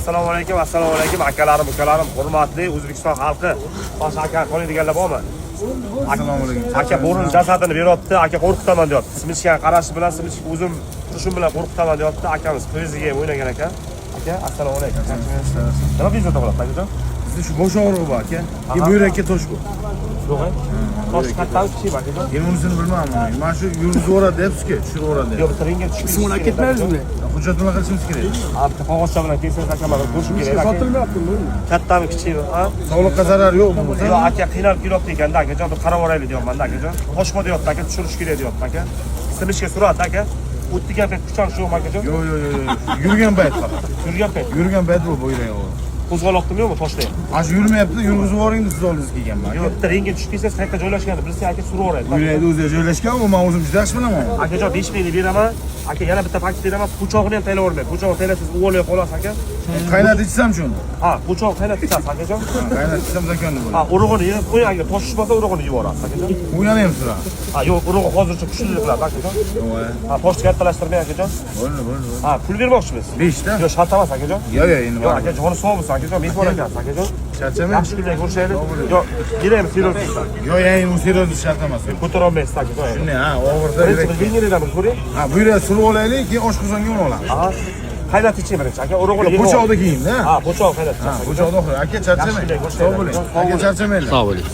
Assalomu alaykum akalarim, ukalarim, hurmatli O'zbekiston xalqi. Tosh aka qo'ling deganlar bormi? Assalomu alaykum. Aka bo'rin jasadini beryapti, aka qo'rqitaman deyapti. Simishgan qarashi bilan, simishga o'zim turishim bilan qo'rqitaman deyapti. Akamiz poyeziga o'ynagan aka. Aka, assalomu alaykum. Nima bizda to'g'riladi, akajon? Bizda shu bosh og'rig'i bor aka. Buyrakka tosh bu. Yo'q, tosh kattami kichik akajon? Men unisini bilmayman. Mana shu yurgizib debski, tushiraveradi. Yo'q, ringga tushib. Qismini ketmaysizmi? Hujjatini qilishimiz kerak. Bitta qog'ozcha bilan kelsangiz akaman ko'rishim kerak. Sotilmayaptimi? Kattami kichikmi? Ha? Sog'liqqa zarar yo'q bu. Yo'q, aka qiynalib kelyapti ekanda, akajon, bir qarab oraylik deyapman-da, akajon. Toshma deyapti aka, tushirish kerak deyapti aka. Simishga surat aka. O'tdigan payt kuchanish yo'qmi akajon? Yo'q. Yurgan payt faqat. Yurgan payt bu bo'yrak og'rig'i. Qo'zg'aloqdimi yo'qmi toshda? Mana shu yurmayapti, yurgizib yuboring deb siz oldingizga kelganman. Yo'q, bitta ringga tushib kelsangiz qayerda joylashganini bilsangiz aka suraveradi. Buyrakda o'zi joylashgan, u men o'zim juda yaxshi bilaman. Akajon 5 mingni beraman. Aka yana bitta pakt beraman. Po'chog'ini ham tayyorlayman. Po'chog'ini tayyorsiz uvolib qolasiz aka. Qaynatib ichsam shuni. Ha, po'chog' qaynatib ichasiz akajon. Qaynatib ichsam zakonni bo'ladi. Ha, urug'ini yeb qo'ying, agar tosh tushmasa urug'ini yuborasiz akajon. O'ynani ham sura. Ha, yo'q, urug'i hozircha kuchli qiladi akajon. Ha, toshni kattalashtirmang akajon. Bo'ldi. Ha, pul bermoqchimiz. 5 ta. Yo'q, shart emas akajon. Yo'q, endi Yo'q, bor. aka joni sog' bo'lsin akajon, mehmon ekansiz akajon. Charchamang. Yaxshi kunlarga ko'rishaylik. Yo'q, beraymi serozdan. Yo'q, endi u serioz shart emas. Ko'tara olmaysiz akajon. Shunday, ha, og'irda Birinchi bilgingidan bir ko'ring. Ha, buyrak surib olaylik, keyin oshqozonga uni olamiz. Ha, qaynatib iching birinchi aka, urug'ini yeb. Po'choqda kiying-da. Ha, po'choq qaynatib Ha, ichasiz. po'choqda oxir. Aka charchamang. Sog' bo'ling. Aka charchamanglar. Sağ olun.